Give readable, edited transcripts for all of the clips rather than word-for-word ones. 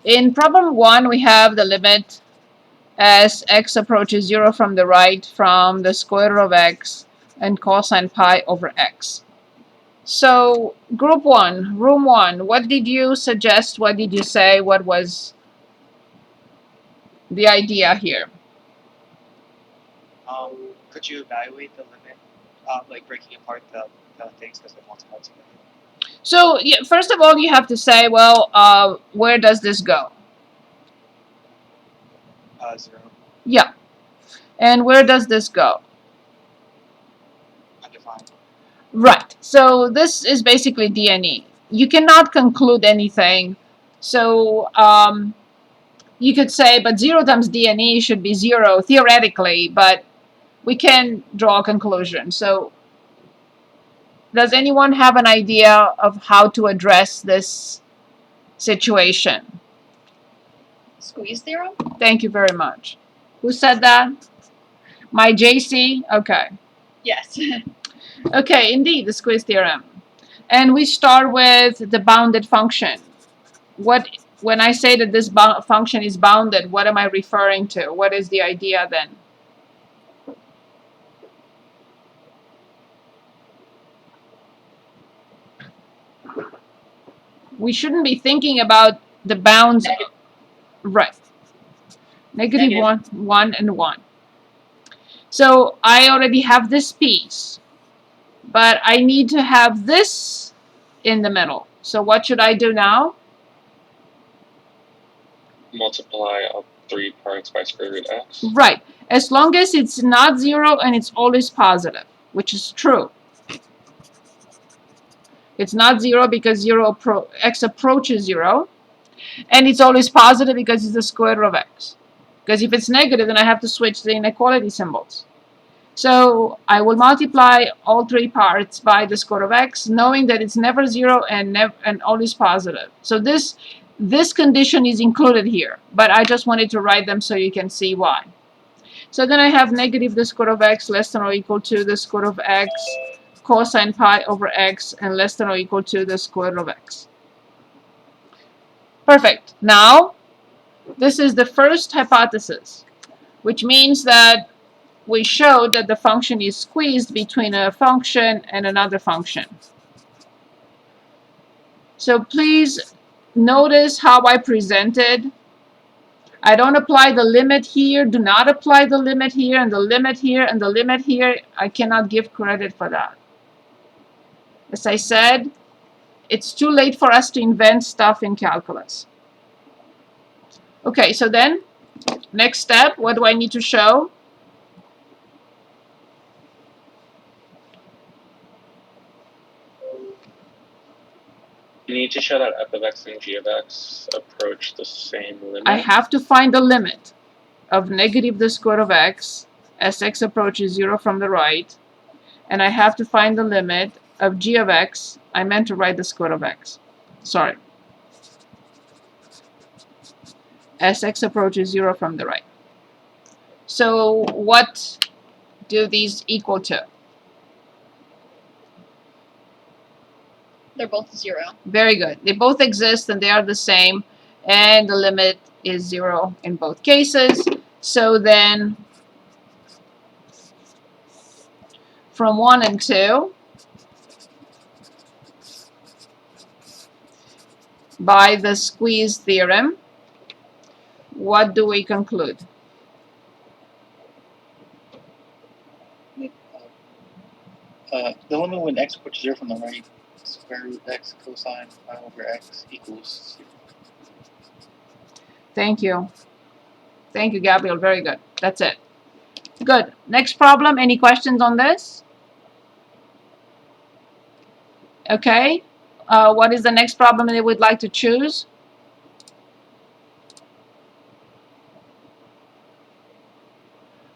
In problem 1, we have the limit as x approaches 0 from the right from the square root of x and cosine pi over x. So group 1, room 1, what did you suggest? What did you say? What was the idea here? Could you evaluate the limit, like breaking apart the things because they're multiple together? So yeah, first of all, you have to say, well, where does this go? 0. Yeah. And where does this go? Undefined. Right. So this is basically D and E. You cannot conclude anything. So you could say, but 0 times D and E should be 0 theoretically, but we can draw a conclusion. So does anyone have an idea of how to address this situation? Squeeze theorem? Thank you very much. Who said that? My JC? Okay. Yes. Okay, indeed, the squeeze theorem. And we start with the bounded function. When I say that this function is bounded, what am I referring to? What is the idea then? We shouldn't be thinking about the bounds. Right. Negative 1, 1, and 1. So I already have this piece, but I need to have this in the middle. So what should I do now? Multiply all 3 parts by square root x. Right. As long as it's not 0 and it's always positive, which is true. It's not 0 because x approaches 0. And it's always positive because it's the square root of x. Because if it's negative, then I have to switch the inequality symbols. So I will multiply all 3 parts by the square root of x, knowing that it's never 0 and always positive. So this condition is included here, but I just wanted to write them so you can see why. So then I have negative the square root of x less than or equal to the square root of x cosine pi over x and less than or equal to the square root of x. Perfect. Now, this is the first hypothesis, which means that we showed that the function is squeezed between a function and another function. So please notice how I presented. I don't apply the limit here, do not apply the limit here, and the limit here, and the limit here. I cannot give credit for that. As I said, it's too late for us to invent stuff in calculus. Okay, so then, next step, what do I need to show? You need to show that f of x and g of x approach the same limit. I have to find the limit of negative the square root of x as x approaches 0 from the right, and I have to find the limit of g of x. I meant to write the square root of x. Sorry. As x approaches 0 from the right. So what do these equal to? They're both 0. Very good. They both exist and they are the same, and the limit is 0 in both cases. So then from 1 and 2, by the squeeze theorem, what do we conclude? The limit when x approaches 0 from the right, square root x cosine pi over x equals 0. Thank you. Thank you, Gabriel. Very good. That's it. Good. Next problem. Any questions on this? Okay. What is the next problem that you would like to choose?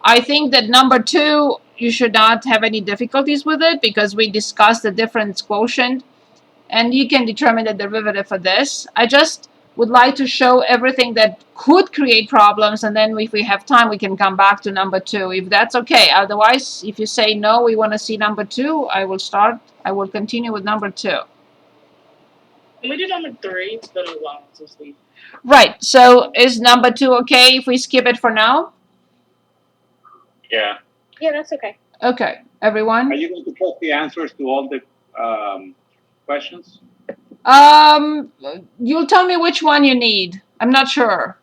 I think that number 2, you should not have any difficulties with it because we discussed the difference quotient and you can determine the derivative for this. I just would like to show everything that could create problems, and then if we have time we can come back to number 2 if that's okay. Otherwise, if you say no, we want to see number 2, I will continue with number 2. we do number 3? It's been a while since we. Right. So is number 2 okay if we skip it for now? Yeah. Yeah, that's okay. Okay, everyone. Are you going to post the answers to all the questions? You'll tell me which one you need. I'm not sure.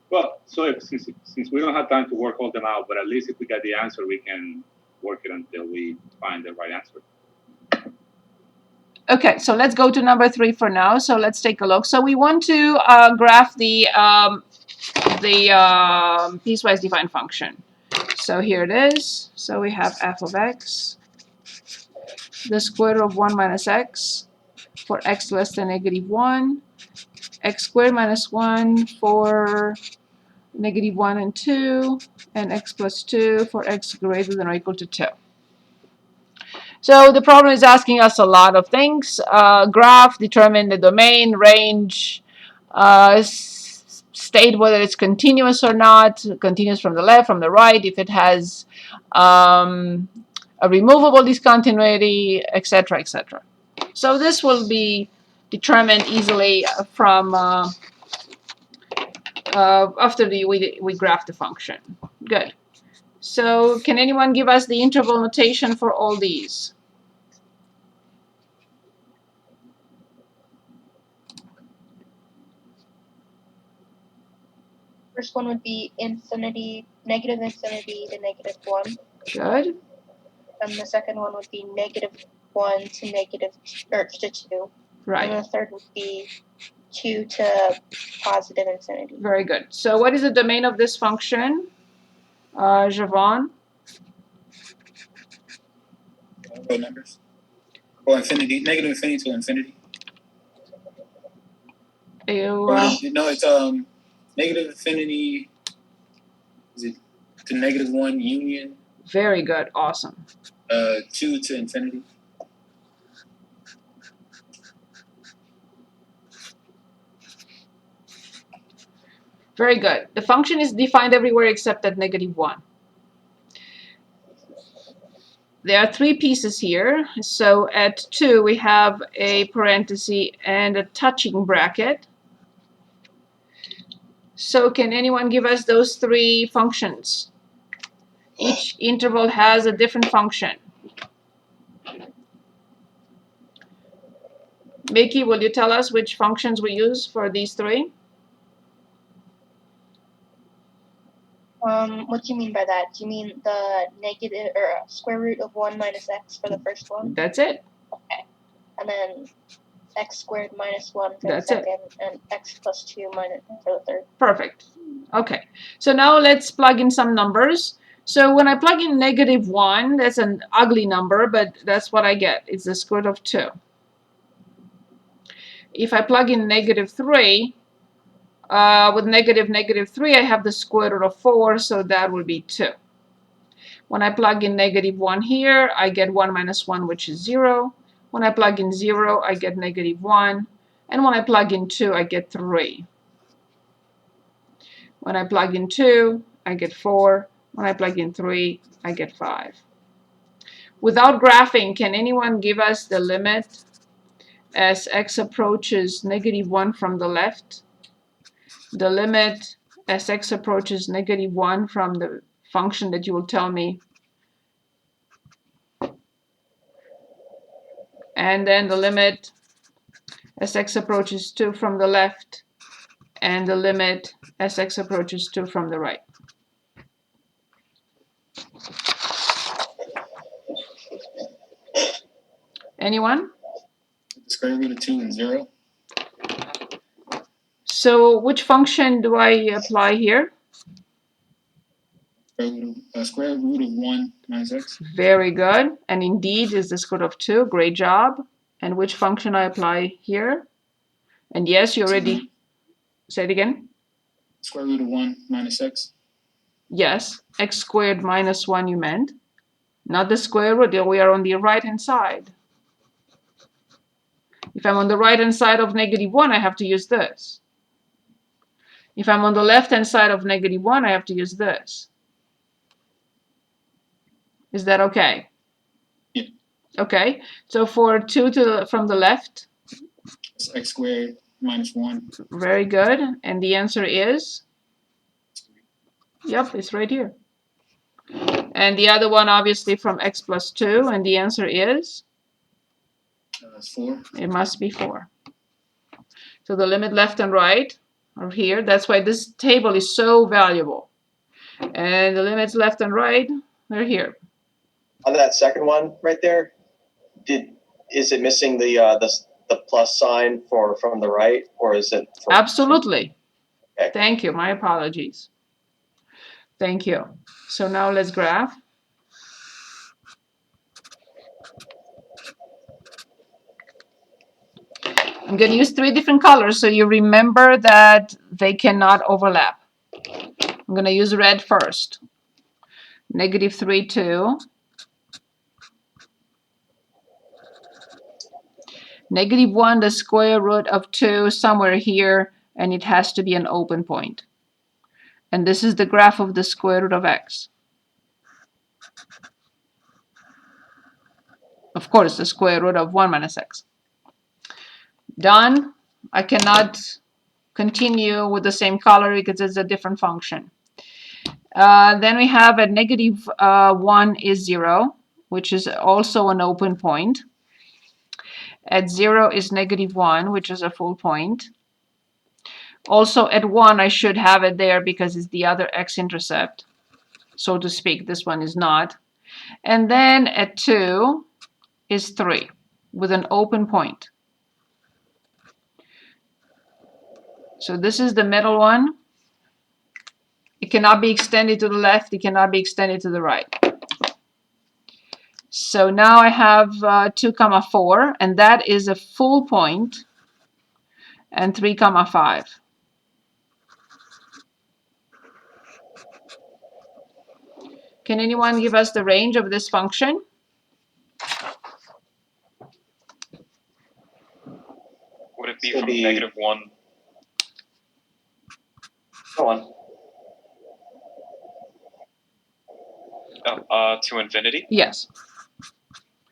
Well, so since we don't have time to work all them out, but at least if we got the answer, we can work it until we find the right answer. Okay, so let's go to number 3 for now. So let's take a look. So we want to graph the piecewise defined function. So here it is. So we have f of x, the square root of 1 minus x for x less than -1, x squared minus 1 for -1 and 2, and x plus 2 for x greater than or equal to 2. So the problem is asking us a lot of things. Graph, determine the domain, range, state whether it's continuous or not, continuous from the left, from the right, if it has a removable discontinuity, etc., etc. So this will be determined easily from after we graph the function. Good. So can anyone give us the interval notation for all these? First one would be infinity, negative infinity to -1. Good. And the second one would be -1 to to 2. Right. And the third would be 2 to positive infinity. Very good. So what is the domain of this function, Javon? Real numbers. Or infinity, negative infinity to infinity. No, it's negative infinity. Is it to -1 union? Very good. Awesome. 2 to infinity. Very good. The function is defined everywhere except at -1. There are 3 pieces here. So at 2 we have a parenthesis and a touching bracket. So can anyone give us those 3 functions? Each interval has a different function. Mickey, will you tell us which functions we use for these 3? What do you mean by that? Do you mean the negative or square root of 1 minus x for the first one? That's it. Okay. And then x squared minus 1 for That's the second, and x plus 2 minus for the third. Perfect. Okay. So now let's plug in some numbers. So when I plug in -1, that's an ugly number, but that's what I get. It's the square root of 2. If I plug in -3, with -3, I have the square root of 4, so that will be 2. When I plug in -1 here, I get 1 minus 1, which is 0. When I plug in 0, I get -1. And when I plug in 2, I get 3. When I plug in 2, I get 4. When I plug in 3, I get 5. Without graphing, can anyone give us the limit as x approaches -1 from the left? The limit as x approaches -1 from the function that you will tell me. And then the limit as x approaches 2 from the left, and the limit as x approaches 2 from the right. Anyone? The square root of 2 and 0. So which function do I apply here? Square root of 1 minus x. Very good. And indeed is the square root of 2. Great job. And which function I apply here? And yes, you already... Say it again. Square root of 1 minus x. Yes, x squared minus 1 you meant. Not the square root. We are on the right-hand side. If I'm on the right-hand side of -1, I have to use this. If I'm on the left-hand side of -1, I have to use this. Is that okay? Yeah. Okay, so for 2 from the left, It's x squared minus 1. very good. And the answer is? Yep, it's right here. And the other one, obviously, from x plus 2, and the answer is? That's 4. It must be 4. So the limit left and right are here. That's why this table is so valuable. And the limits left and right, they're here. On that second one right there, is it missing the plus sign from the right, or is it? Absolutely. Okay. Thank you. My apologies. Thank you. So now let's graph. I'm going to use 3 different colors so you remember that they cannot overlap. I'm going to use red first. -3, 2. -1, the square root of 2, somewhere here, and it has to be an open point. And this is the graph of the square root of x. Of course, the square root of 1 minus x. Done. I cannot continue with the same color because it's a different function. Then we have at -1 is 0, which is also an open point. At 0 is -1, which is a full point. Also at 1, I should have it there because it's the other x-intercept, so to speak. This one is not. And then at 2 is 3 with an open point. So this is the middle one. It cannot be extended to the left. It cannot be extended to the right. So now I have 2, 4, and that is a full point, and 3, 5. Can anyone give us the range of this function? Would it be It's from gonna be- -1? Go on. To infinity? Yes,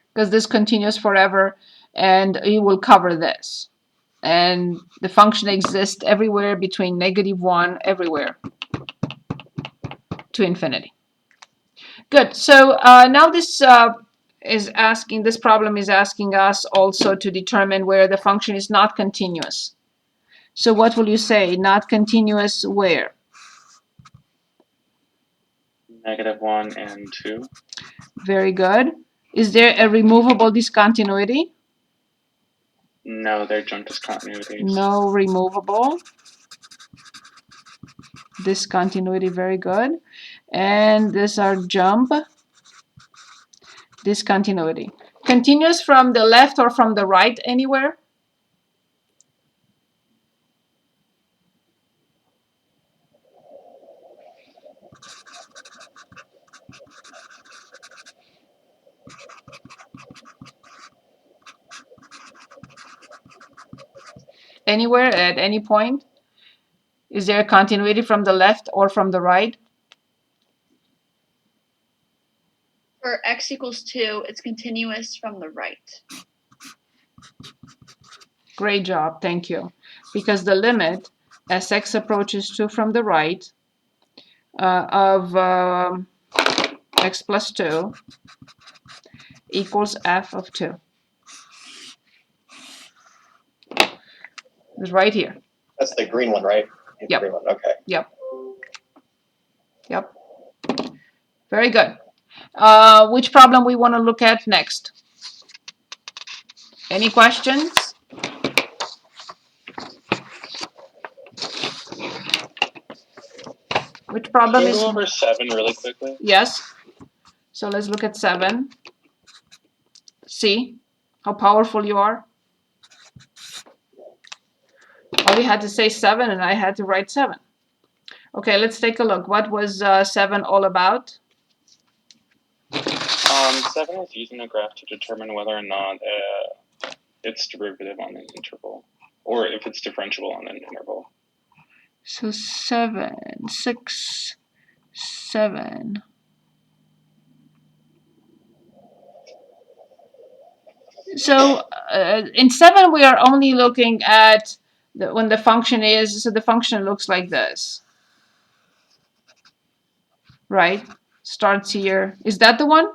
because this continues forever, and it will cover this. And the function exists everywhere between -1, everywhere, to infinity. Good. So now this this problem is asking us also to determine where the function is not continuous. So what will you say? Not continuous where? -1 and 2. Very good. Is there a removable discontinuity? No, they're jump discontinuities. No removable discontinuity. Very good. And these are jump discontinuity. Continuous from the left or from the right anywhere? Anywhere at any point? Is there a continuity from the left or from the right? For x equals 2, it's continuous from the right. Great job, thank you. Because the limit as x approaches 2 from the right of x plus 2 equals f of 2. It's right here. That's the green one, right? The Yep. green one. Okay. Yep. Yep. Very good. Which problem we want to look at next? Any questions? Which problem Can we is? go over 7 really quickly? Yes. So let's look at 7. See how powerful you are? All you had to say 7 and I had to write 7. Okay, let's take a look. What was 7 all about? 7 is using a graph to determine whether or not it's derivative on an interval, or if it's differentiable on an interval. So 7, 6, 7. So in 7, we are only looking at when the function is, so the function looks like this. Right? Starts here. Is that the one?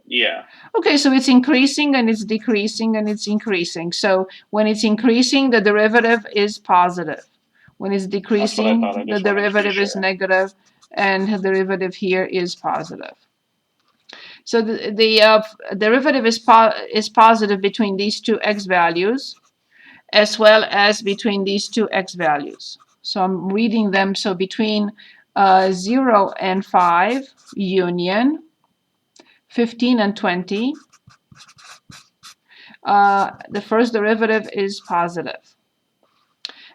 Yeah. Okay, so it's increasing and it's decreasing and it's increasing. So when it's increasing, the derivative is positive. When it's decreasing, thought. I the just wanted to be derivative is sure. negative, and the derivative here is positive. So the derivative is positive between these two x values, as well as between these two x values. So I'm reading them. So between 0 and 5, union, 15 and 20, the first derivative is positive.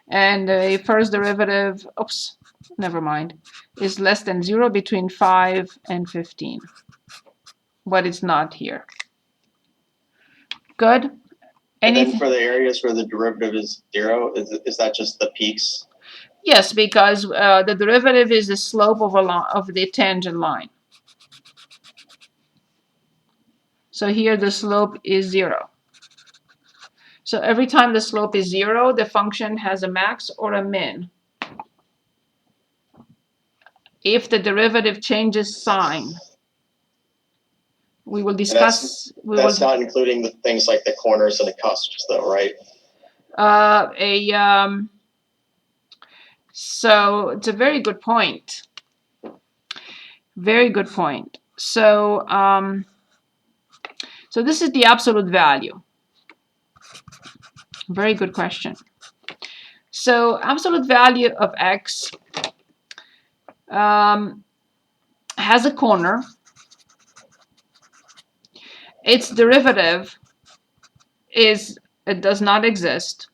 And the first derivative, oops, never mind, is less than 0 between 5 and 15. But it's not here. Good? And then for the areas where the derivative is 0, is that just the peaks? Yes, because the derivative is the slope of the tangent line. So here the slope is 0. So every time the slope is 0, the function has a max or a min. If the derivative changes sign, we will discuss. That's not including the things like the corners and the cusps, though, right? So it's a very good point. Very good point. So so this is the absolute value. Very good question. So absolute value of x has a corner. Its derivative it does not exist.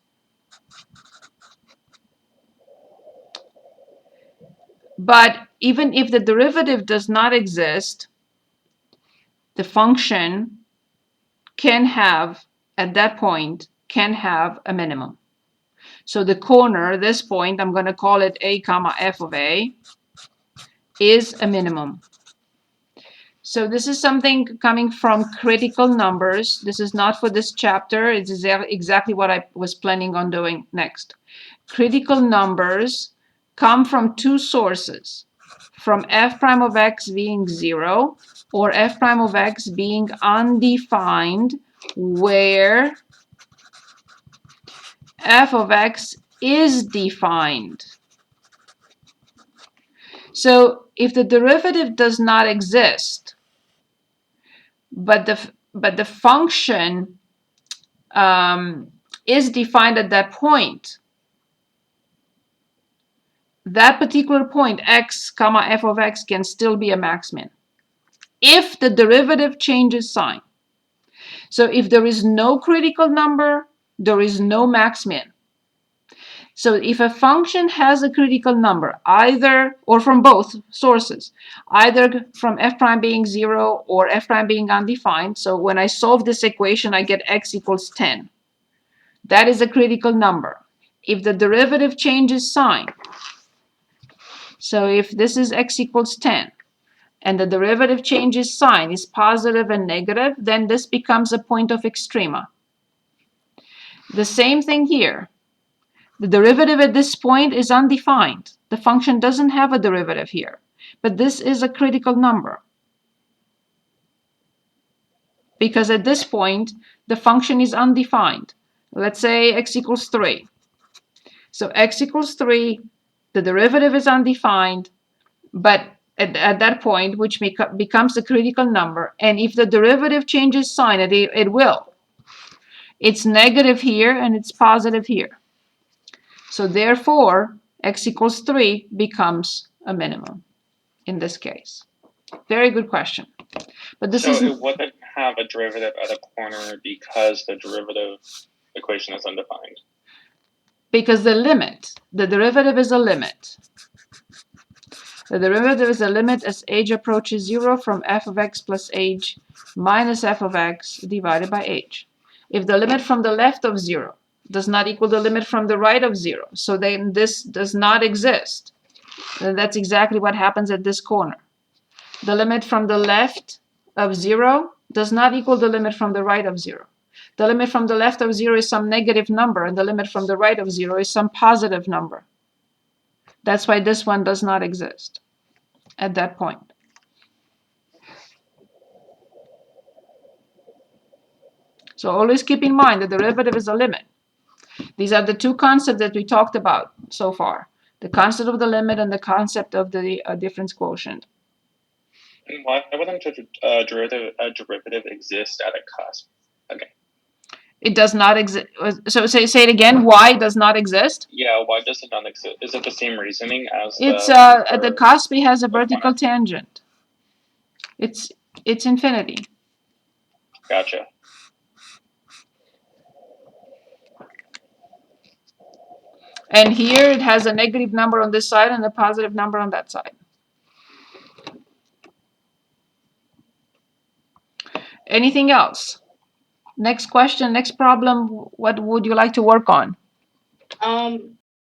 But even if the derivative does not exist, the function can have, at that point, can have a minimum. So the corner, this point, I'm going to call it a comma f of a, is a minimum. So this is something coming from critical numbers. This is not for this chapter. It's exactly what I was planning on doing next. Critical numbers come from two sources, from f prime of x being 0 or f prime of x being undefined, where f of x is defined. So if the derivative does not exist, but the function is defined at that point, that particular point, x comma f of x, can still be a max-min if the derivative changes sign. So if there is no critical number, there is no max-min. So if a function has a critical number, either or from both sources, either from f prime being 0 or f prime being undefined, so when I solve this equation, I get x equals 10. That is a critical number. If the derivative changes sign, so if this is x equals 10, and the derivative changes sign is positive and negative, then this becomes a point of extrema. The same thing here. The derivative at this point is undefined. The function doesn't have a derivative here, but this is a critical number. Because at this point, the function is undefined. Let's say x equals 3. So x equals 3, the derivative is undefined, but at that point, which becomes a critical number, and if the derivative changes sign, it will. It's negative here and it's positive here. So therefore, x equals 3 becomes a minimum in this case. Very good question. But this is it wouldn't have a derivative at a corner because the derivative equation is undefined. Because the derivative is a limit. The derivative is a limit as h approaches 0 from f of x plus h minus f of x divided by h. If the limit from the left of 0 does not equal the limit from the right of 0, so then this does not exist. And that's exactly what happens at this corner. The limit from the left of 0 does not equal the limit from the right of 0. The limit from the left of 0 is some negative number, and the limit from the right of 0 is some positive number. That's why this one does not exist at that point. So always keep in mind the derivative is a limit. These are the two concepts that we talked about so far. The concept of the limit and the concept of the difference quotient. And why wouldn't a derivative exist at a cusp? Okay. It does not exist. So say it again. Y does not exist. Yeah, why does it not exist? Is it the same reasoning as It's the at the cusp it has a vertical tangent. It's infinity. Gotcha. And here it has a negative number on this side and a positive number on that side. Anything else? Next question, next problem, what would you like to work on?